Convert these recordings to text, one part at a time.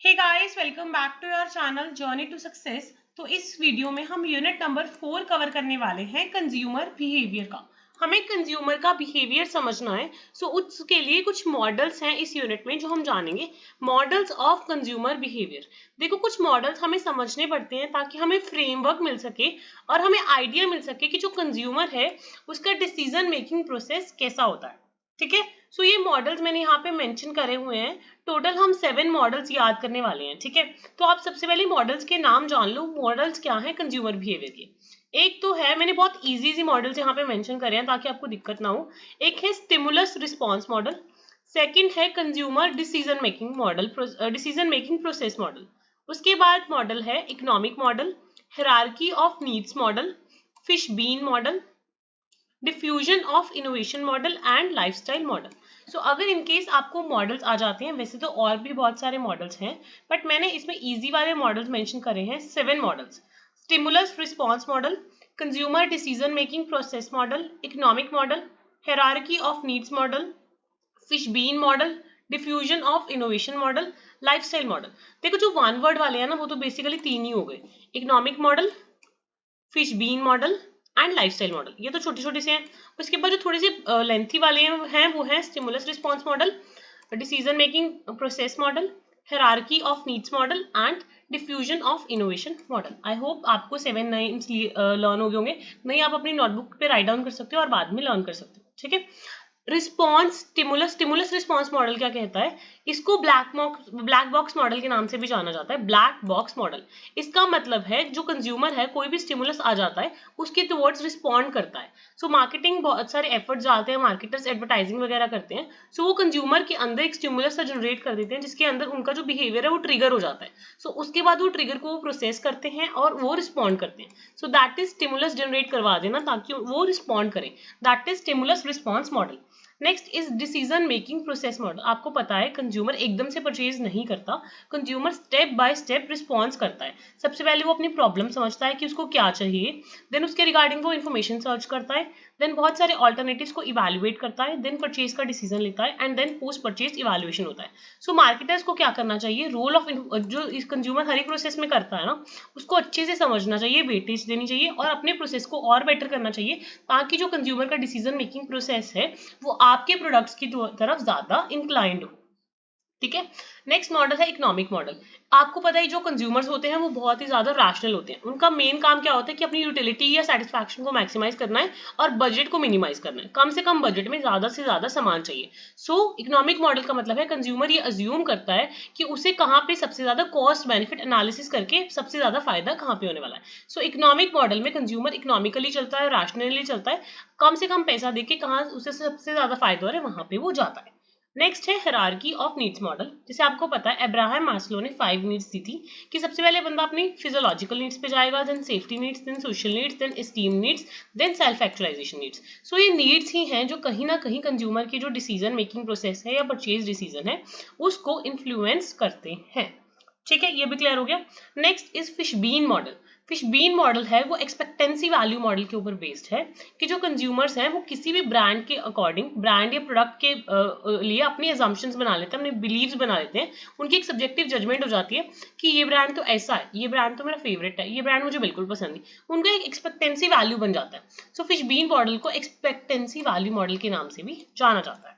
Hey guys, welcome back to your channel journey to success. तो इस video में हम यूनिट नंबर 4 कवर करने वाले हैं कंज्यूमर बिहेवियर का। हमें कंज्यूमर का बिहेवियर समझना है। सो उसके लिए कुछ मॉडल्स हैं इस यूनिट में जो हम जानेंगे। Models of consumer behaviour. देखो, कुछ मॉडल्स हमें समझने पड़ते हैं ताकि हमें फ्रेमवर्क मिल सके और हमें आइडिया मिल सके कि जो कंज्यूमर है उसका डिसीजन मेकिंग प्रोसेस कैसा होता है। ठीक है। सो ये मॉडल्स मैंने यहाँ पे मेंशन करे हुए हैं। टोटल हम 7 मॉडल्स याद करने वाले हैं। ठीक है। तो आप सबसे पहले मॉडल्स के नाम जान लो। मॉडल्स क्या है कंज्यूमर बिहेवियर के। एक तो है, मैंने बहुत इजी मॉडल्स यहाँ पे मेंशन करे हैं ताकि आपको दिक्कत ना हो। एक है स्टिमुलस रिस्पॉन्स मॉडल। सेकंड है consumer decision making model, decision making process model. उसके बाद मॉडल है economic model, hierarchy of needs model, Fishbein model, diffusion of innovation model and lifestyle model. So अगर इनकेस आपको models आ जाते हैं, वैसे तो और भी बहुत सारे मॉडल्स हैं, बट मैंने इसमें इजी वाले मॉडल्स मेंशन करे हैं 7 models. Stimulus response model, consumer decision making process model, economic model, hierarchy of needs model, Fishbein model, diffusion of innovation model, lifestyle model. देखो, जो वन वर्ड वाले हैं ना, वो तो बेसिकली 3 ही हो गए, economic model, Fishbein model and lifestyle model. ये तो छोटे छोटे से हैं। उसके बाद जो थोड़े से लेंथी वाले हैं वो हैं stimulus response model, decision making process model, hierarchy of needs model and diffusion of innovation model. I hope आपको 7 नाइन्स लर्न हो गए होंगे। नहीं, आप अपनी नोटबुक पे राइट डाउन कर सकते हो और बाद में लर्न कर सकते हो। ठीक है। रिस्पॉन्स स्टिमुलस रिस्पॉन्स मॉडल क्या कहता है? इसको ब्लैक बॉक्स मॉडल के नाम से भी जाना जाता है। ब्लैक बॉक्स मॉडल, इसका मतलब है जो कंज्यूमर है, कोई भी स्टिमुलस आ जाता है उसके टुवर्ड्स रिस्पॉन्ड करता है। सो मार्केटिंग बहुत सारे एफर्ट्स डालते हैं, मार्केटर्स एडवर्टाइजिंग वगैरह करते हैं। सो वो कंज्यूमर के अंदर एक स्टिमुलस जनरेट कर देते हैं जिसके अंदर उनका जो बिहेवियर है वो ट्रिगर हो जाता है। सो उसके बाद वो ट्रिगर को वो प्रोसेस करते हैं और वो रिस्पॉन्ड करते हैं। So that is stimulus generate करवा देना ताकि वो रिस्पॉन्ड करें। That is stimulus response model. Next is decision making process model. आपको पता है कंज्यूमर एकदम से परचेज नहीं करता, consumer step by step response करता है। सबसे पहले वो अपनी प्रॉब्लम समझता है कि उसको क्या चाहिए, देन उसके रिगार्डिंग वो इन्फॉर्मेशन सर्च करता है, देन बहुत सारे ऑल्टरनेटिव्स को इवेल्युएट करता है, देन परचेज का डिसीजन लेता है and then post purchase evaluation होता है। सो मार्केटर्स को क्या करना चाहिए, रोल ऑफ जो इस कंज्यूमर हर एक प्रोसेस में करता है ना, उसको अच्छे से समझना चाहिए, वेटेज देनी चाहिए और अपने प्रोसेस को और बेटर करना चाहिए ताकि जो कंज्यूमर का डिसीजन मेकिंग प्रोसेस है वो आपके प्रोडक्ट्स की तरफ ज्यादा इंक्लाइंड हो। ठीक है। नेक्स्ट मॉडल है इकोनॉमिक मॉडल। आपको पता है जो कंज्यूमर्स होते हैं वो बहुत ही ज्यादा रैशनल होते हैं। उनका मेन काम क्या होता है कि अपनी यूटिलिटी या सेटिस्फैक्शन को मैक्सिमाइज करना है और बजट को मिनिमाइज करना है। कम से कम बजट में ज्यादा से ज्यादा सामान चाहिए। सो इकोनॉमिक मॉडल का मतलब है कंज्यूमर ये अज्यूम करता है कि उसे कहाँ पे सबसे ज्यादा कॉस्ट बेनिफिट एनालिसिस करके सबसे ज्यादा फायदा कहाँ पे होने वाला है। सो इकोनॉमिक मॉडल में कंज्यूमर इकोनॉमिकली चलता है, रैशनली चलता है, कम से कम पैसा देके कहाँ उसे सबसे ज्यादा फायदा हो रहा है वहां पे वो जाता है। नेक्स्ट है हायरार्की ऑफ नीड्स मॉडल। जैसे आपको पता है अब्राहम मास्लो ने 5 नीड्स दी थी कि सबसे पहले बंदा अपनी फिजियोलॉजिकल नीड्स पे जाएगा, then safety needs, then social needs, then esteem needs, then self actualisation needs. So ये नीड्स ही हैं जो कहीं ना कहीं कंज्यूमर की जो डिसीजन मेकिंग प्रोसेस है या परचेज डिसीजन है उसको इन्फ्लुएंस करते हैं। ठीक है, ये भी क्लियर हो गया। Next is Fishbein model. Fishbein model है वो एक्सपेक्टेंसी वैल्यू मॉडल के ऊपर बेस्ड है कि जो कंज्यूमर्स हैं वो किसी भी ब्रांड के अकॉर्डिंग, ब्रांड या प्रोडक्ट के लिए अपनी अजम्पशंस बना लेते हैं, अपने बिलीव्स बना लेते हैं। उनकी एक सब्जेक्टिव जजमेंट हो जाती है कि ये ब्रांड तो ऐसा है, ये ब्रांड तो मेरा फेवरेट है, ये ब्रांड मुझे बिल्कुल पसंद नहीं। उनका एक एक्सपेक्टेंसी वैल्यू बन जाता है। सो फिश बीन मॉडल को एक्सपेक्टेंसी वैल्यू मॉडल के नाम से भी जाना जाता है।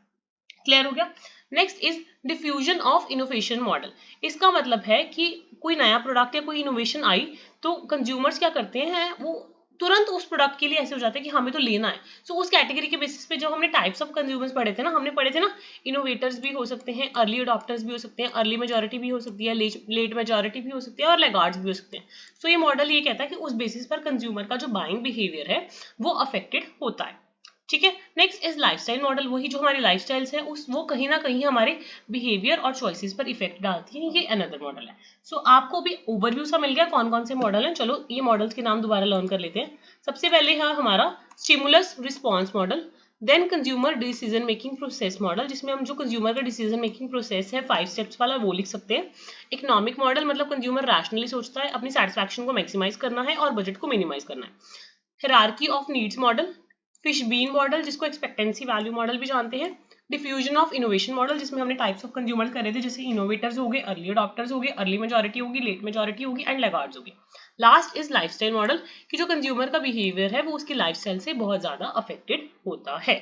क्लियर हो गया। Next is diffusion of innovation model. इसका मतलब है कि कोई नया प्रोडक्ट या कोई इनोवेशन आई तो कंज्यूमर्स क्या करते हैं, वो तुरंत उस प्रोडक्ट के लिए ऐसे हो जाते हैं कि हमें तो लेना है। सो उस कैटेगरी के बेसिस पे जो हमने टाइप्स ऑफ कंज्यूमर्स पढ़े थे ना, हमने पढ़े थे ना, इनोवेटर्स भी हो सकते हैं, अर्ली अडॉप्टर्स भी हो सकते हैं, अर्ली मेजोरिटी भी हो सकती है, लेट मेजोरिटी भी हो सकती है और लैगार्ड्स भी हो सकते हैं। सो ये मॉडल ये कहता है कि उस बेसिस पर कंज्यूमर का जो बाइंग बिहेवियर है वो अफेक्टेड होता है। ठीक है। Next is lifestyle model. वही जो हमारी लाइफस्टाइल्स है उस वो कहीं ना कहीं हमारे बिहेवियर और चॉइसेस पर इफेक्ट डालती है। ये अनदर मॉडल है। सो आपको भी ओवरव्यू सा मिल गया कौन कौन से मॉडल हैं। चलो ये मॉडल्स के नाम दोबारा लर्न कर लेते हैं। सबसे पहले है हमारा stimulus response model, then consumer decision making process model जिसमें हम जो कंज्यूमर का डिसीजन मेकिंग प्रोसेस है 5 स्टेप्स वाला वो लिख सकते हैं। इकोनॉमिक मॉडल मतलब कंज्यूमर रैशनली सोचता है, अपनी सेटिस्फैक्शन को मैक्सिमाइज करना है और बजट को मिनिमाइज करना है। Hierarchy of needs model, Fishbein model जिसको एक्सपेक्टेंसी वैल्यू मॉडल भी जानते हैं, डिफ्यूजन ऑफ इनोवेशन मॉडल, जिसमें हमने टाइप्स ऑफ कंज्यूमर करे थे, जैसे इनोवेटर्स हो गए, अर्ली अडॉप्टर्स हो गए, अर्ली मेजॉरिटी होगी, लेट मेजॉरिटी होगी एंड लैगार्ड्स होगी। लास्ट इज लाइफस्टाइल मॉडल, कि जो कंज्यूमर का बिहेवियर है वो उसकी लाइफस्टाइल से बहुत ज्यादा अफेक्टेड होता है।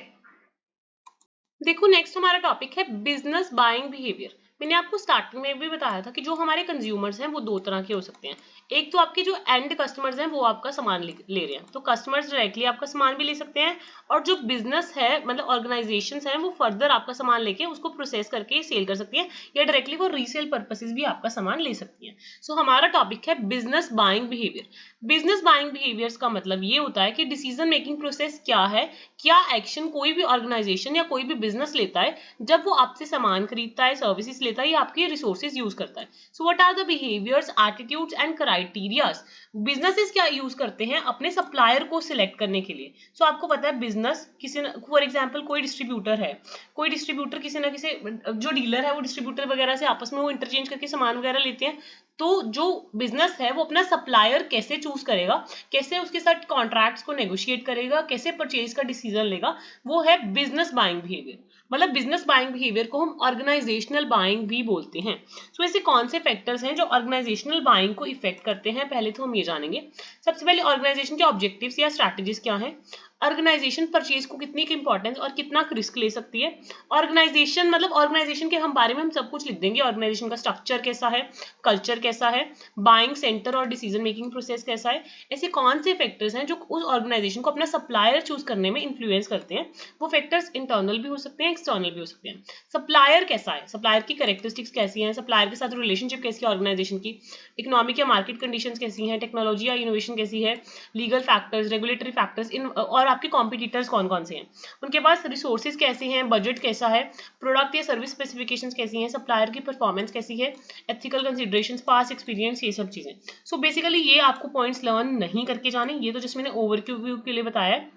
देखो नेक्स्ट हमारा टॉपिक है बिजनेस बाइंग बिहेवियर। मैंने आपको स्टार्टिंग में भी बताया था कि जो हमारे कंज्यूमर्स हैं वो दो तरह के हो सकते हैं। एक तो आपके जो एंड कस्टमर्स हैं वो आपका सामान ले रहे हैं, तो कस्टमर्स डायरेक्टली आपका सामान भी ले सकते हैं, और जो बिजनेस है मतलब ऑर्गेनाइजेशंस हैं वो फर्दर आपका सामान लेके उसको प्रोसेस करके सेल कर सकती है, या डायरेक्टली वो रीसेल पर्पसेस भी आपका सामान ले सकती है। सो हमारा टॉपिक है business buying behaviour. Business buying behaviours का मतलब ये होता है कि डिसीजन मेकिंग प्रोसेस क्या है, क्या एक्शन कोई भी ऑर्गेनाइजेशन या कोई भी बिजनेस लेता है जब वो आपसे सामान खरीदता है, सर्विसेज लेता है या आपके रिसोर्सेज यूज करता है। So what are the behaviours, attitudes and criterias businesses क्या यूज करते हैं अपने सप्लायर को सिलेक्ट करने के लिए। सो आपको पता है बिजनेस किसी न, फॉर एग्जांपल कोई डिस्ट्रीब्यूटर है, कोई डिस्ट्रीब्यूटर किसी ना किसी जो डीलर है वो डिस्ट्रीब्यूटर वगैरह से आपस में वो इंटरचेंज करके सामान वगैरह लेते हैं। तो जो बिजनेस है वो अपना सप्लायर कैसे चूज करेगा, कैसे उसके साथ कॉन्ट्रैक्ट्स को नेगोशिएट करेगा, कैसे परचेज का डिसीजन लेगा, वो है बिजनेस बाइंग बिहेवियर। मतलब बिजनेस बाइंग बिहेवियर को हम ऑर्गेनाइजेशनल बाइंग भी बोलते हैं। सो ऐसे कौन से फैक्टर्स हैं जो ऑर्गेनाइजेशनल बाइंग को इफेक्ट करते हैं, पहले तो हम ये जानेंगे। सबसे पहले ऑर्गेनाइजेशन के ऑब्जेक्टिव्स या स्ट्रैटेजीज क्या हैं, ऑर्गेनाइजेशन परचेज को कितनी इंपॉर्टेंस और कितना रिस्क ले सकती है, ऑर्गेनाइजेशन मतलब ऑर्गेनाइजेशन के हम बारे में हम सब कुछ लिख देंगे, ऑर्गेनाइजेशन का स्ट्रक्चर कैसा है, कल्चर कैसा है, बाइंग सेंटर और डिसीजन मेकिंग प्रोसेस कैसा है। ऐसे कौन से फैक्टर्स हैं जो उस ऑर्गेनाइजेशन को अपना सप्लायर चूज करने में इन्फ्लुएंस करते हैं। वो फैक्टर्स इंटरनल भी हो सकते हैं, एक्सटर्नल भी हो सकते हैं। सप्लायर कैसा है, सप्लायर की कैरेक्टरिस्टिक्स कैसी हैं, सप्लायर के साथ रिलेशनशिप कैसी है ऑर्गेनाइजेशन की, इकोनॉमिक या मार्केट कंडीशंस कैसी हैं, टेक्नोलॉजी या इनोवेशन कैसी है, लीगल फैक्टर्स, रेगुलेटरी फैक्टर्स, इन और आपके कॉम्पिटिटर्स कौन कौन से हैं, उनके पास रिसोर्सेज कैसे हैं, बजट कैसा है, प्रोडक्ट या सर्विस स्पेसिफिकेशंस कैसी हैं, सप्लायर की परफॉर्मेंस कैसी है, एथिकल कंसिडरेशंस, पास्ट एक्सपीरियंस, ये सब चीजें। सो बेसिकली ये आपको पॉइंट्स लर्न नहीं करके जाने, ये तो जस्ट मैंने ओवरव्यू के लिए बताया है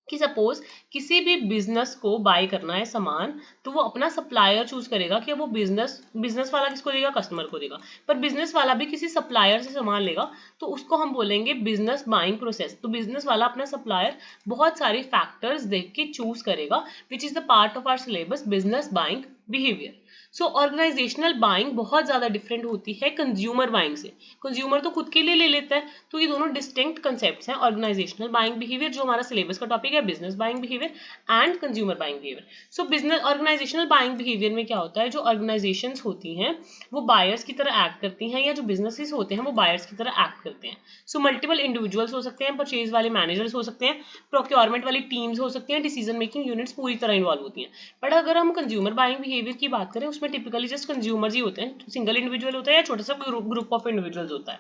कि सपोज किसी भी बिजनेस को बाय करना है सामान, तो वो अपना सप्लायर चूज करेगा कि वो बिजनेस वाला किसको देगा, कस्टमर को देगा, पर बिजनेस वाला भी किसी सप्लायर से सामान लेगा, तो उसको हम बोलेंगे बिजनेस बाइंग प्रोसेस। तो बिजनेस वाला अपना सप्लायर बहुत सारे फैक्टर्स देख के चूज करेगा, which is the part of our syllabus business buying behaviour. So organisational buying बहुत ज्यादा डिफरेंट होती है कंज्यूमर बाइंग से। कंज्यूमर तो खुद के लिए ले लेता है, तो ये दोनों डिस्टिंक्ट कंसेप्ट्स हैं, ऑर्गेनाइजेशनल बाइंग बिहेवियर जो हमारा सिलेबस का टॉपिक है, business buying behaviour and consumer buying behaviour. So business organisational buying behaviour में क्या होता है, जो ऑर्गेनाइजेशंस होती हैं वो बायर्स की तरह एक्ट करती हैं, या जो बिजनेसेस होते हैं वो बायर्स की तरह एक्ट करते हैं। सो मल्टीपल इंडिविजुअल्स हो सकते हैं, परचेज वाले मैनेजर्स हो सकते हैं, प्रोक्योरमेंट वाली टीम्स हो सकती हैं, डिसीजन मेकिंग यूनिट्स पूरी तरह इन्वॉल्व होती हैं। बट अगर हम कंज्यूमर बाइंग बिहेवियर की बात करें, उसमें टिपिकली जस्ट कंज्यूमर्स ही होते हैं, सिंगल इंडिविजुअल होता है या छोटा सा ग्रुप ऑफ इंडिविजुअल्स होता है।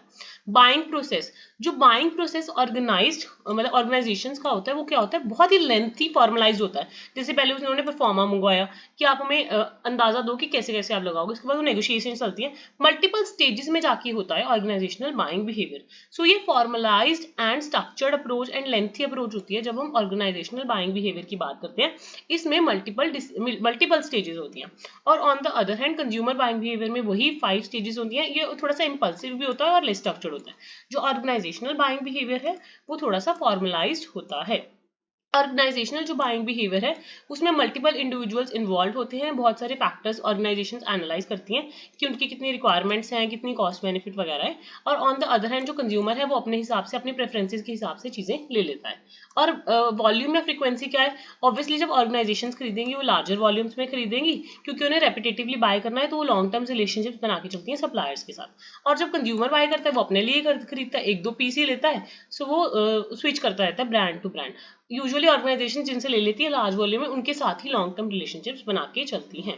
बाइंग प्रोसेस, जो बाइंग प्रोसेस ऑर्गेनाइज्ड मतलब ऑर्गेनाइजेशंस का होता है, वो क्या होता है, बहुत ही लेंथी फॉर्मलाइज होता है। जैसे पहले उन्होंने परफॉर्मा मंगवाया कि आप हमें अंदाजा दो कि कैसे कैसे आप लगाओगे, उसके बाद वो नेगोशिएशन चलती है, मल्टीपल स्टेजेस में जाके होता है ऑर्गेनाइजेशनल बाइंग बिहेवियर। सो ये formalised and structured approach and lengthy approach होती है जब हम ऑर्गेनाइजेशनल बाइंग बिहेवियर की बात करते हैं। इसमें मल्टीपल स्टेजेस होती हैं, और on the other hand consumer buying behaviour में वही 5 स्टेजेस होती हैं। ये थोड़ा सा इंपल्सिव भी होता है और लेस स्ट्रक्चर्ड होता है। जो ऑर्गेनाइजेशनल बाइंग बिहेवियर है वो थोड़ा सा फॉर्मलाइज्ड होता है। ऑर्गेनाइजेशनल जो बाइंग बिहेवियर है उसमें मल्टीपल इंडिविजुअल्स इन्वॉल्व होते हैं, बहुत सारे फैक्टर्स ऑर्गेनाइजेशंस एनालाइज करती हैं कि उनकी कितनी रिक्वायरमेंट्स हैं, कितनी कॉस्ट बेनिफिट वगैरह है, और ऑन द अदर हैंड जो कंज्यूमर है वो अपने हिसाब से अपनी प्रेफरेंसेस के हिसाब से चीजें ले लेता है। और वॉल्यूम या फ्रीक्वेंसी क्या है, ऑब्वियसली जब ऑर्गेनाइजेशंस खरीदेंगी वो लार्जर वॉल्यूम्स में खरीदेंगी, क्योंकि उन्हें रेपिटेटिवली बाय करना है, तो वो लॉन्ग टर्म रिलेशनशिप्स बना के चलती हैं सप्लायर्स के साथ। और जब कंज्यूमर बाय करता है वो अपने लिए खरीदता है, एक दो पीस ही लेता है, सो वो स्विच करता रहता है brand to brand. Usually organisation जिनसे ले लेती है लार्ज वॉल्यूम में, उनके साथ ही लॉन्ग टर्म रिलेशनशिप्स बना के चलती हैं।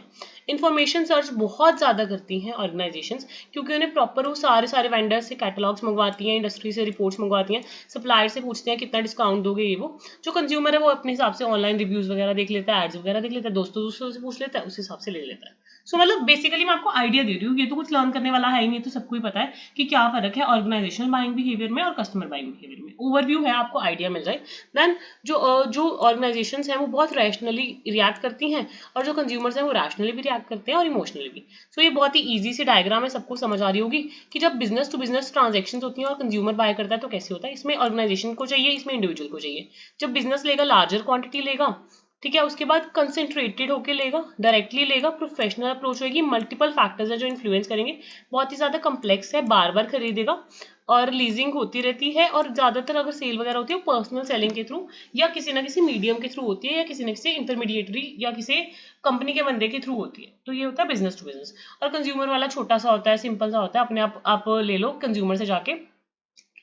इन्फॉर्मेशन सर्च बहुत ज्यादा करती हैं ऑर्गेनाइजेशंस, क्योंकि उन्हें प्रॉपर वो सारे वेंडर्स से कैटलॉग्स मंगवाती हैं, इंडस्ट्री से रिपोर्ट्स मंगवाती हैं, सप्लायर से पूछते हैं कितना डिस्काउंट दोगे, ये वो। जो कंज्यूमर है वो अपने हिसाब से ऑनलाइन रिव्यूज वगैरह देख लेता है, एड्स वगैरह देख लेता है, दोस्तों से पूछ लेता है, उस हिसाब से ले लेता है। सो मतलब बेसिकली मैं आपको आइडिया दे रही हूँ, ये तो कुछ लर्न करने वाला है ही नहीं, तो सबको ही पता है कि क्या फर्क है ऑर्गेनाइजेशनल बाइंग बिहेवियर में और कस्टमर बाइंग बिहेवियर में। ओवरव्यू है, आपको आइडिया मिल जाए। देन जो ऑर्गेनाइजेशंस हैं वो बहुत रैशनली रिएक्ट करती हैं, और जो कंज्यूमर्स हैं वो रैशनली भी रिएक्ट करते हैं और इमोशनली भी। सो ये बहुत ही ईजी सी डायग्राम है, सबको समझ आ रही होगी कि जब बिजनेस टू बिजनेस ट्रांजेक्शन होती हैं और कंज्यूमर बाय करता है तो कैसे होता है। इसमें ऑर्गेनाइजेशन को चाहिए, इसमें इंडिविजुअल को चाहिए। जब बिजनेस लेगा लार्जर क्वांटिटी लेगा, ठीक है। उसके बाद कंसेंट्रेटेड होके लेगा, डायरेक्टली लेगा, प्रोफेशनल अप्रोच होगी, मल्टीपल फैक्टर्स है जो इन्फ्लुएंस करेंगे, बहुत ही ज्यादा कम्प्लेक्स है, बार बार खरीदेगा, और लीजिंग होती रहती है, और ज्यादातर अगर सेल वगैरह होती है वो पर्सनल सेलिंग के थ्रू या किसी ना किसी मीडियम के थ्रू होती है, या किसी न किसी इंटरमीडिएटरी या किसी कंपनी के बंदे के थ्रू होती है। तो ये होता है बिजनेस टू बिजनेस। और कंज्यूमर वाला छोटा सा होता है, सिंपल सा होता है, अपने आप ले लो कंज्यूमर से जाके,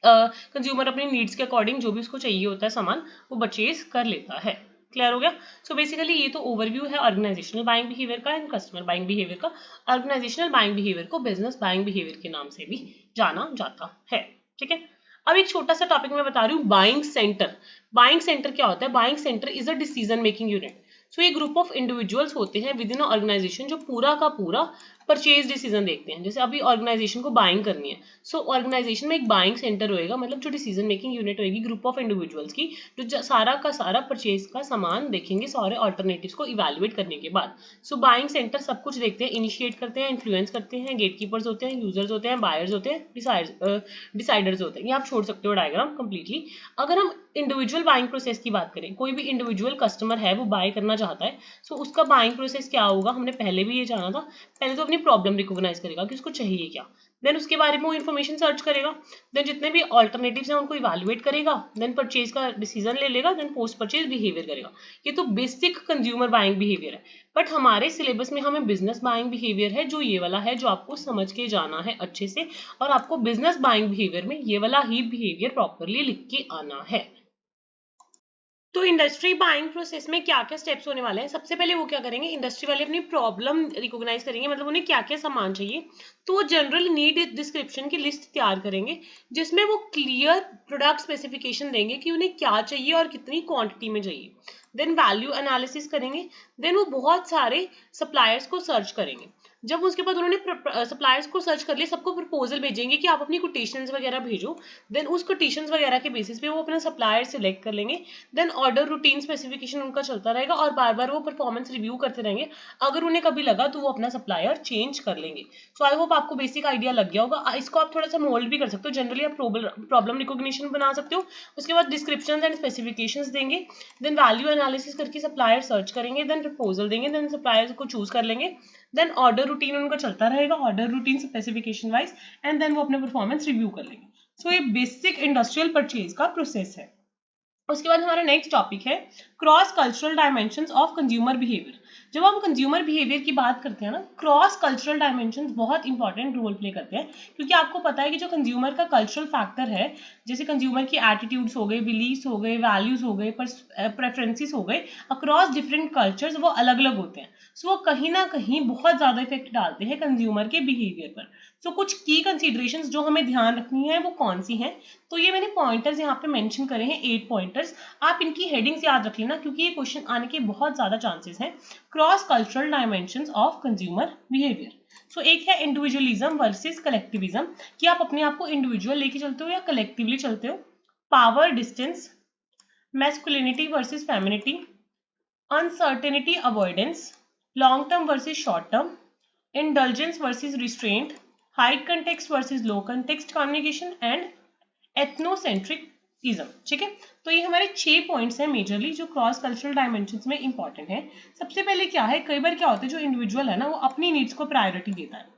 कंज्यूमर अपनी नीड्स के अकॉर्डिंग जो भी उसको चाहिए होता है सामान वो परचेज कर लेता है। क्लियर हो गया। सो बेसिकली ये तो ओवरव्यू है ऑर्गेनाइजेशनल बाइंग बिहेवियर का एंड कस्टमर बाइंग बिहेवियर का। ऑर्गेनाइजेशनल बाइंग बिहेवियर को बिजनेस बाइंग बिहेवियर के नाम से भी जाना जाता है। ठीक है। अब एक छोटा सा टॉपिक मैं बता रही हूँ, बाइंग सेंटर। बाइंग सेंटर क्या होता है? Buying centre is a decision making unit. So ये ग्रुप ऑफ इंडिविजुअल्स होते हैं विद इन ऑर्गेनाइजेशन जो पूरा का पूरा परचेज डिसीजन देखते हैं। जैसे अभी ऑर्गेनाइजेशन को बाइंग करनी है, सो ऑर्गेनाइजेशन में एक बाइंग सेंटर होएगा, मतलब जो डिसीजन मेकिंग यूनिट होगी ग्रुप ऑफ इंडिविजुअल्स की, जो सारा का सारा परचेज का सामान देखेंगे सारे ऑल्टरनेटिव्स को इवैल्यूएट करने के बाद। सो बाइंग सेंटर सब कुछ देखते हैं, इनिशिएट करते हैं, इन्फ्लुएंस करते हैं, गेटकीपर्स होते हैं, यूजर्स होते हैं, बायर्स होते हैं, डिसाइडर्स होते हैं। ये आप छोड़ सकते हो डायग्राम कंप्लीटली। अगर हम इंडिविजुअल बाइंग प्रोसेस की बात करें, कोई भी इंडिविजुअल कस्टमर है वो बाय करना चाहता है, सो उसका बाइंग प्रोसेस क्या होगा? हमने पहले भी ये जाना था। पहले तो अपनी प्रॉब्लम रिकॉग्नाइज करेगा कि उसको चाहिए क्या, देन उसके बारे में वो इन्फॉर्मेशन सर्च करेगा, देन जितने भी ऑल्टरनेटिव्स हैं उनको इवैल्यूएट करेगा, देन परचेज का डिसीजन ले लेगा, देन पोस्ट परचेज बिहेवियर करेगा। ये तो बेसिक कंज्यूमर बाइंग बिहेवियर है। बट हमारे सिलेबस में हमें बिजनेस बाइंग बिहेवियर है जो ये वाला है, जो आपको समझ के जाना है अच्छे से, और आपको बिजनेस बाइंग बिहेवियर में ये वाला ही बिहेवियर प्रॉपरली लिख के आना है। तो इंडस्ट्री बाइंग प्रोसेस में क्या क्या स्टेप्स होने वाले हैं? सबसे पहले वो क्या करेंगे, इंडस्ट्री वाले अपनी प्रॉब्लम रिकॉग्नाइज करेंगे, मतलब उन्हें क्या क्या सामान चाहिए, तो वो जनरल नीड डिस्क्रिप्शन की लिस्ट तैयार करेंगे, जिसमें वो क्लियर प्रोडक्ट स्पेसिफिकेशन देंगे कि उन्हें क्या चाहिए और कितनी क्वांटिटी में चाहिए। देन वैल्यू एनालिसिस करेंगे, देन वो बहुत सारे सप्लायर्स को सर्च करेंगे। जब उसके बाद उन्होंने सप्लायर्स को सर्च कर लिया, सबको प्रपोजल भेजेंगे कि आप अपनी कोटेशंस वगैरह भेजो, देन उस कोटेशंस वगैरह के बेसिस पे वो अपना सप्लायर सिलेक्ट कर लेंगे, देन ऑर्डर रूटीन स्पेसिफिकेशन उनका चलता रहेगा, और बार बार वो परफॉर्मेंस रिव्यू करते रहेंगे। अगर उन्हें कभी लगा तो वो अपना सप्लायर चेंज कर लेंगे। सो आई होप आपको बेसिक आइडिया लग गया होगा। इसको आप थोड़ा सा मोल्ड भी कर सकते हो, जनरली आप प्रॉब्लम रिकॉग्निशन बना सकते हो, उसके बाद डिस्क्रिप्शन एंड स्पेसिफिकेशंस देंगे, देन वैल्यू एनालिसिस करके सप्लायर सर्च करेंगे, देन प्रपोजल देंगे, देन सप्लायर को चूज कर लेंगे, देन ऑर्डर रूटीन उनका चलता रहेगा, order routine specification wise, and then वो अपने परफॉर्मेंस रिव्यू कर लेंगे। सो ये बेसिक इंडस्ट्रियल परचेज का प्रोसेस है। उसके बाद हमारा नेक्स्ट टॉपिक है cross cultural dimensions of consumer behaviour. जब हम कंज्यूमर बिहेवियर की बात करते हैं ना, क्रॉस कल्चरल डायमेंशंस बहुत इंपॉर्टेंट रोल प्ले करते हैं, क्योंकि आपको पता है कि जो कंज्यूमर का कल्चरल फैक्टर है, जैसे कंज्यूमर की एटीट्यूड्स हो गए, बिलीव्स हो गए, वैल्यूज हो गए, प्रेफरेंसेस हो गए, अक्रॉस डिफरेंट कल्चर्स वो अलग अलग होते हैं। सो वो कहीं ना कहीं बहुत ज्यादा इफेक्ट डालते हैं कंज्यूमर के बिहेवियर पर। सो कुछ की कंसिडरेशंस जो हमें ध्यान रखनी है वो कौन सी हैं? तो ये मैंने पॉइंटर्स यहाँ पे मेंशन करे हैं, 8 पॉइंटर्स। आप इनकी हेडिंग्स याद रख लेना, क्योंकि ये क्वेश्चन आने के बहुत ज्यादा चांसेस हैं। Cross cultural dimensions of consumer behaviour. So एक है इंडिविजुअलिज्म वर्सेस कलेक्टिविज्म, कि आप अपने आप को इंडिविजुअल लेके चलते हो या कलेक्टिवली चलते हो। Power distance, masculinity versus femininity, uncertainty avoidance, long term versus short term, indulgence versus restraint, high context versus low context communication and एथनोसेंट्रिकिज्म। ठीक है। तो ये हमारे 6 पॉइंट्स हैं मेजरली, जो क्रॉस कल्चरल डायमेंशंस में इंपॉर्टेंट है। सबसे पहले क्या है, कई बार क्या होता है, जो इंडिविजुअल है ना वो अपनी नीड्स को प्रायोरिटी देता है,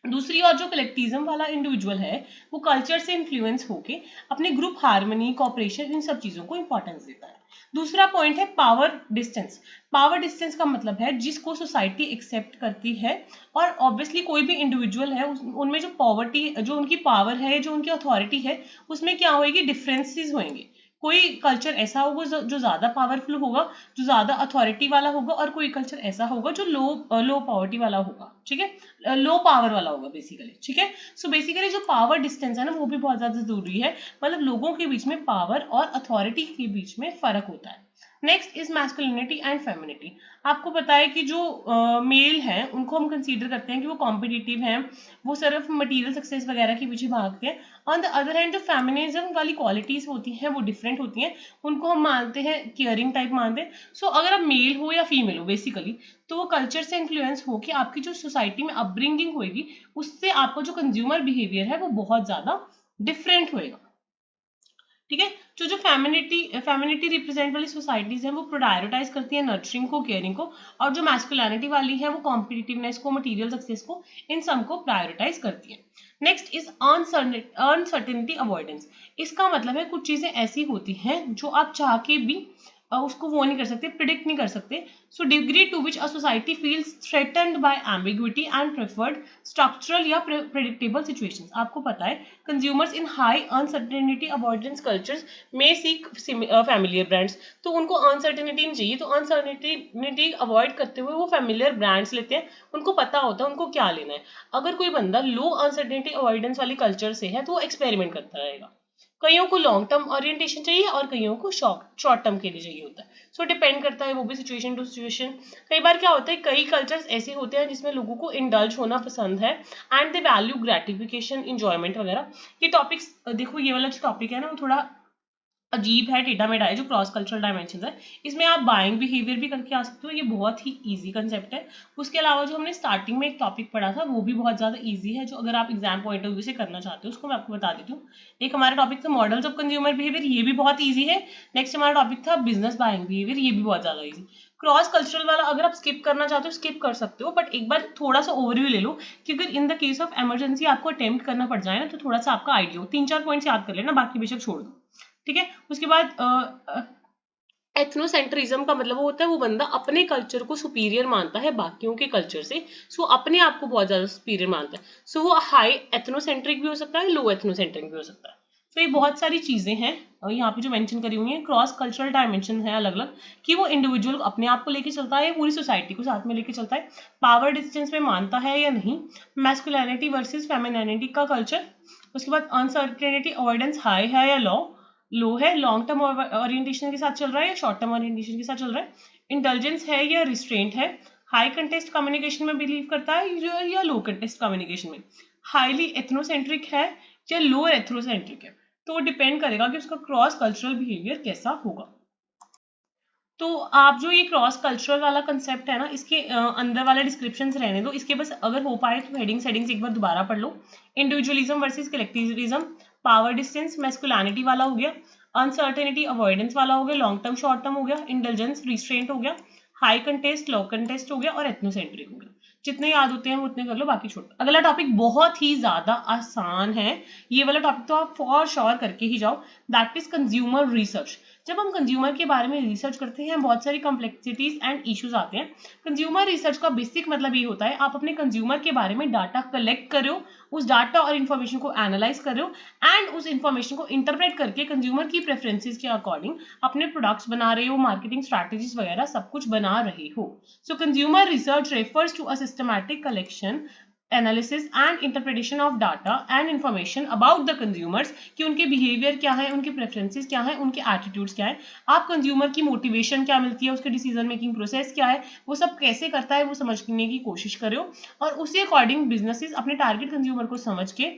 दूसरी ओर जो कलेक्टिज्म वाला इंडिविजुअल है वो कल्चर से इन्फ्लुएंस होके अपने ग्रुप हार्मनी, कॉपरेशन, इन सब चीजों को इंपॉर्टेंस देता है। दूसरा पॉइंट है पावर डिस्टेंस। पावर डिस्टेंस का मतलब है जिसको सोसाइटी एक्सेप्ट करती है, और ऑब्वियसली कोई भी इंडिविजुअल है उनमें जो पॉवर्टी, जो उनकी पावर है, जो उनकी अथॉरिटी है, उसमें क्या होगी, डिफरेंसेस होंगे। कोई कल्चर ऐसा होगा जो ज्यादा पावरफुल होगा, जो ज्यादा अथॉरिटी वाला होगा, और कोई कल्चर ऐसा होगा जो लो पावर्टी वाला होगा। ठीक है, लो पावर वाला होगा बेसिकली। ठीक है। सो बेसिकली जो पावर डिस्टेंस है ना वो भी बहुत ज्यादा जरूरी है, मतलब लोगों के बीच में पावर और अथॉरिटी के बीच में फर्क होता है। Next is masculinity and femininity. आपको पता है कि जो मेल हैं उनको हम कंसीडर करते हैं कि वो कॉम्पिटिटिव हैं, वो सिर्फ मटेरियल सक्सेस वगैरह के पीछे भागते हैं। ऑन द अदर हैंड जो फेमिनिज्म वाली क्वालिटीज होती हैं वो डिफरेंट होती हैं, उनको हम मानते हैं केयरिंग टाइप मानते हैं। सो अगर आप मेल हो या फीमेल हो बेसिकली, तो वो कल्चर से इन्फ्लुएंस हो कि आपकी जो सोसाइटी में अपब्रिंगिंग होगी उससे आपका जो कंज्यूमर बिहेवियर है वो बहुत ज्यादा डिफरेंट होएगा। ठीक है। जो फेमिनिटी रिप्रेजेंट वाली सोसाइटीज हैं वो प्रायोरिटाइज करती है नर्चरिंग को, केयरिंग को, और जो मैस्कुलिनिटी वाली है वो कॉम्पिटिटिवनेस को, मटेरियल सक्सेस को, इन सब को प्रायोरिटाइज करती है। Next is uncertainty avoidance. इसका मतलब है कुछ चीजें ऐसी होती हैं जो आप चाह के भी उसको वो नहीं कर सकते, प्रिडिक्ट नहीं कर सकते। So degree to which a society feels threatened by ambiguity and preferred structural या प्रेडिक्टेबल सिचुएशंस। आपको पता है consumers in high uncertainty avoidance cultures में सीक फैमिलियर ब्रांड्स, तो उनको अनसर्टेनिटी नहीं चाहिए, तो अनसर्टेनिटी अवॉइड करते हुए वो फैमिलियर ब्रांड्स लेते हैं, उनको पता होता है उनको क्या लेना है। अगर कोई बंदा लो अनसर्टेनिटी अवॉइडेंस वाली कल्चर से है तो वो एक्सपेरिमेंट करता रहेगा। कईयों को लॉन्ग टर्म ओरिएंटेशन चाहिए और कईयों को शॉर्ट टर्म के लिए चाहिए होता है। सो डिपेंड करता है वो भी सिचुएशन टू सिचुएशन। कई बार क्या होता है, कई कल्चर्स ऐसे होते हैं जिसमें लोगों को इंडल्ज होना पसंद है and they value gratification, enjoyment वगैरह। ये टॉपिक्स देखो, ये वाला जो टॉपिक है ना वो थोड़ा अजीब है, टेढ़ा मेढ़ा है, जो क्रॉस कल्चरल डायमेंशन है। इसमें आप बाइंग बिहेवियर भी करके आ सकते हो, ये बहुत ही इजी कंसेप्ट है। उसके अलावा जो हमने स्टार्टिंग में एक टॉपिक पढ़ा था वो भी बहुत ज़्यादा इजी है, जो अगर आप एग्जाम पॉइंट ऑफ व्यू से करना चाहते हो उसको मैं आपको बता देती हूँ। एक हमारा टॉपिक था मॉडल्स ऑफ कंज्यूमर बिहेवियर, ये भी बहुत ईजी है। नेक्स्ट हमारा टॉपिक था बिजनेस बाइंग बिहेवियर, ये भी बहुत ज़्यादा ईजी। क्रॉस कल्चरल वाला अगर आप स्किप करना चाहते हो स्किप कर सकते हो, बट एक बार थोड़ा सा ओवरव्यू ले लो कि अगर in the case of emergency आपको अटेम्प्ट करना पड़ जाए ना तो थोड़ा सा आपका आइडिया हो। 3-4 पॉइंट्स याद कर लेना, बाकी बेशक छोड़ दो, ठीक है। उसके बाद एथनोसेंट्रिज्म का मतलब वो होता है वो बंदा अपने कल्चर को सुपीरियर मानता है बाकियों के कल्चर से, सो अपने आप को बहुत ज्यादा सुपीरियर मानता है। सो वो हाई एथनोसेंट्रिक भी हो सकता है, लो एथनोसेंट्रिक भी हो सकता है। तो ये बहुत सारी चीजें हैं और यहाँ पे जो मेंशन करी हुई है, क्रॉस कल्चरल डायमेंशन है अलग अलग, कि वो इंडिविजुअल अपने आप को लेके चलता है, पूरी सोसाइटी को साथ में लेके चलता है, पावर डिस्टेंस में मानता है या नहीं, मैस्कुलिनिटी वर्सेस फेमिनिटी का कल्चर। उसके बाद अनसर्टेनिटी अवॉइडेंस हाई है या लो है, लॉन्ग टर्म ओरिएंटेशन के साथ चल रहा है या शॉर्ट टर्म ओरिएंटेशन के साथ चल रहा है, इंटेलिजेंस है या रिस्ट्रेंट है, हाई कंटेस्ट कम्युनिकेशन में बिलीव करता है या लो कंटेस्ट कम्युनिकेशन में, हाईली एथनोसेंट्रिक है या लो एथनोसेंट्रिक है। तो वो डिपेंड करेगा कि उसका क्रॉस कल्चरल बिहेवियर कैसा होगा। तो आप जो ये क्रॉस कल्चरल वाला कंसेप्ट है ना, इसके अंदर वाला डिस्क्रिप्शन रहने दो, इसके बस अगर हो पाए तो हेडिंग्स एक बार दोबारा पढ़ लो। Individualism versus collectivism, power distance masculinity वाला हो गया, अनसर्टेनिटी अवॉइडेंस वाला हो गया, लॉन्ग टर्म शॉर्ट टर्म हो गया, इंटेलिजेंस रिस्ट्रेंट हो गया, हाई कंटेस्ट लो कंटेस्ट हो गया और एथनोसेंट्रिक हो गया। जितने याद होते हैं वो उतने कर लो, बाकी छोड़। अगला टॉपिक बहुत ही ज्यादा आसान है, ये वाला टॉपिक तो आप फॉर श्योर करके ही जाओ, दैट इज कंज्यूमर रिसर्च। जब हम कंज्यूमर के बारे में रिसर्च करते हैं बहुत सारी कॉम्प्लेक्सिटीज एंड इश्यूज आते हैं। कंज्यूमर रिसर्च का बेसिक मतलब ये होता है आप अपने कंज्यूमर के बारे में डाटा कलेक्ट कर रहे हो, उस डाटा और इन्फॉर्मेशन को एनालाइज कर रहे हो एंड उस इन्फॉर्मेशन को इंटरप्रेट करके कंज्यूमर की प्रेफरेंसेस के अकॉर्डिंग अपने प्रोडक्ट्स बना रहे हो, मार्केटिंग स्ट्रैटेजीज वगैरह सब कुछ बना रहे हो। So consumer research refers to a systematic collection, analysis and interpretation of data and information about the consumers, कि उनके बिहेवियर क्या है, उनके प्रेफरेंसेस क्या है, उनके एटीट्यूड्स क्या है, आप कंज्यूमर की मोटिवेशन क्या मिलती है, उसके डिसीजन मेकिंग प्रोसेस क्या है, वो सब कैसे करता है वो समझने की कोशिश करो और उसी अकॉर्डिंग बिजनेसेस अपने टारगेट कंज्यूमर को समझ के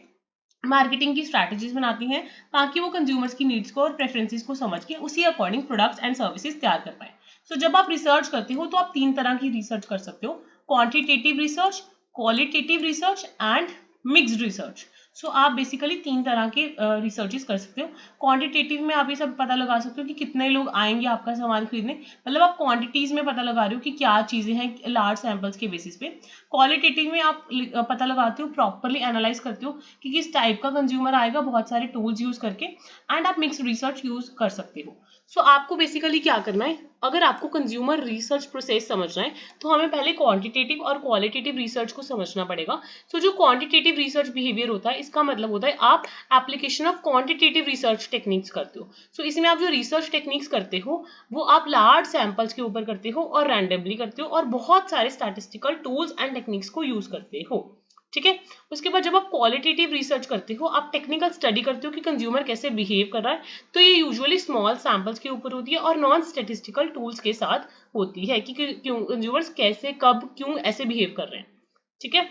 मार्केटिंग की स्ट्रैटेजीज बनाती हैं ताकि वो कंज्यूमर्स की नीड्स को और प्रेफरेंसेस को समझ के उसी अकॉर्डिंग प्रोडक्ट्स एंड सर्विसेज तैयार कर पाए। सो जब आप रिसर्च करते हो तो आप 3 तरह की रिसर्च कर सकते हो, quantitative research, qualitative research and mixed research. So आप बेसिकली 3 तरह के रिसर्चेस कर सकते हो। क्वांटिटेटिव में आप ये सब पता लगा सकते हो कि कितने लोग आएंगे आपका सामान खरीदने, मतलब आप क्वांटिटीज में पता लगा रहे हो कि क्या चीजें हैं लार्ज सैंपल्स के बेसिस पे। क्वालिटेटिव में आप पता लगाते हो, प्रॉपरली एनालाइज करते हो कि किस टाइप का कंज्यूमर आएगा, बहुत सारे टूल्स यूज करके, एंड आप मिक्स रिसर्च यूज कर सकते हो। सो आपको बेसिकली क्या करना है, अगर आपको कंज्यूमर रिसर्च प्रोसेस समझना है तो हमें पहले क्वांटिटेटिव और क्वालिटेटिव रिसर्च को समझना पड़ेगा। सो जो क्वांटिटेटिव रिसर्च बिहेवियर होता है इसका मतलब होता है आप application of quantitative research techniques करते हो। सो इसमें आप जो रिसर्च टेक्निक्स करते हो वो आप लार्ज सैंपल्स के ऊपर करते हो और रैंडमली करते हो और बहुत सारे स्टैटिस्टिकल टूल्स एंड टेक्निक्स को यूज करते हो, ठीक है। उसके बाद जब आप क्वालिटेटिव रिसर्च करते हो आप टेक्निकल स्टडी करते हो कि कंज्यूमर कैसे बिहेव कर रहा है, तो ये यूजुअली स्मॉल सैंपल्स के ऊपर होती है और नॉन स्टैटिस्टिकल टूल्स के साथ होती है कि क्यों कंज्यूमर्स कैसे कब क्यों ऐसे बिहेव कर रहे हैं, ठीक है।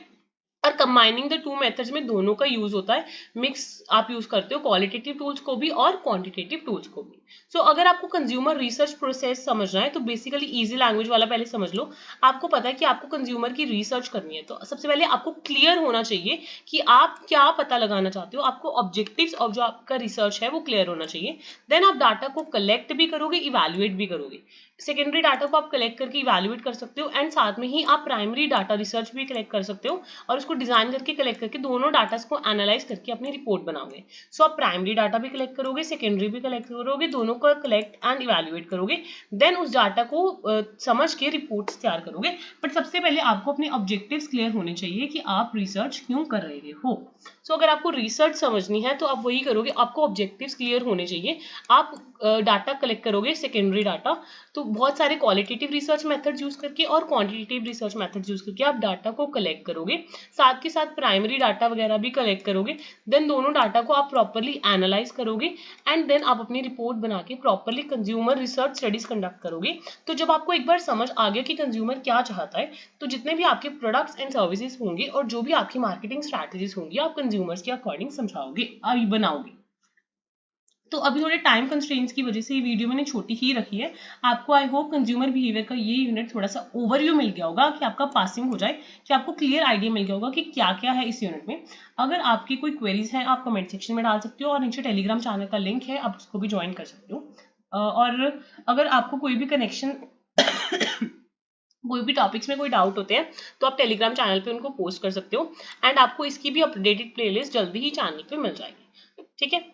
और कंबाइनिंग द टू मेथड्स में दोनों का यूज होता है, मिक्स आप यूज करते हो क्वालिटेटिव टूल्स को भी और क्वांटिटेटिव टूल्स को भी। सो अगर आपको कंज्यूमर रिसर्च प्रोसेस समझना है तो बेसिकली इजी लैंग्वेज वाला पहले समझ लो। आपको पता है कि आपको कंज्यूमर की रिसर्च करनी है, तो सबसे पहले आपको क्लियर होना चाहिए कि आप क्या पता लगाना चाहते हो, आपको ऑब्जेक्टिव्स ऑफ जो आपका रिसर्च है वो क्लियर होना चाहिए। देन आप डाटा को कलेक्ट भी करोगे, इवैल्यूएट भी करोगे। सेकेंडरी डाटा को आप कलेक्ट करके इवैल्यूएट कर सकते हो एंड साथ में ही आप प्राइमरी डाटा रिसर्च भी कलेक्ट कर सकते हो और उसको डिजाइन करके कलेक्ट करके दोनों डाटा को एनालाइज करके अपनी रिपोर्ट बनाओगे। सो आप प्राइमरी डाटा भी कलेक्ट करोगे, सेकेंडरी भी कलेक्ट करोगे, दोनों को कलेक्ट एंड इवैल्यूएट करोगे। देन उस डाटा को समझ के रिपोर्ट्स तैयार करोगे। बट सबसे पहले आपको अपने ऑब्जेक्टिव्स क्लियर होने चाहिए कि आप रिसर्च क्यों कर रहे हो। सो अगर आपको रिसर्च समझनी है तो आप वही करोगे, आपको ऑब्जेक्टिव्स क्लियर होने चाहिए। आप डाटा कलेक्ट करोगे, सेकेंडरी डाटा, तो बहुत सारे क्वालिटेटिव रिसर्च मेथड्स यूज करके और क्वांटिटेटिव रिसर्च मेथड्स यूज करके आप डाटा को कलेक्ट करोगे, साथ के साथ प्राइमरी डाटा वगैरह भी कलेक्ट करोगे। देन दोनों डाटा को आप प्रॉपर्ली एनालाइज करोगे एंड देन आप अपनी रिपोर्ट बना के properly consumer research studies conduct करोगे। तो जब आपको एक बार समझ आ गया कि कंज्यूमर क्या चाहता है, तो जितने भी आपके प्रोडक्ट्स एंड सर्विसेज होंगे और जो भी आपकी मार्केटिंग स्ट्रैटेजीज होंगी आप कंज्यूमर्स के अकॉर्डिंग समझाओगे, अभी बनाओगे। तो अभी थोड़े टाइम कंस्ट्रेंट्स की वजह से ये वीडियो मैंने छोटी ही रखी है। आपको आई होप कंज्यूमर बिहेवियर का ये यूनिट थोड़ा सा ओवरव्यू मिल गया होगा, कि आपका पासिंग हो जाए, कि आपको क्लियर आइडिया मिल गया होगा कि क्या क्या है इस यूनिट में। अगर आपकी कोई क्वेरीज हैं आप कमेंट सेक्शन में डाल सकते हो और नीचे टेलीग्राम चैनल का लिंक है, आप उसको भी ज्वाइन कर सकते हो। और अगर आपको कोई भी कनेक्शन कोई भी टॉपिक्स में कोई डाउट होते हैं तो आप टेलीग्राम चैनल पे उनको पोस्ट कर सकते हो एंड आपको इसकी भी अपडेटेड प्लेलिस्ट जल्दी ही चैनल पे मिल जाएगी। ठीक है।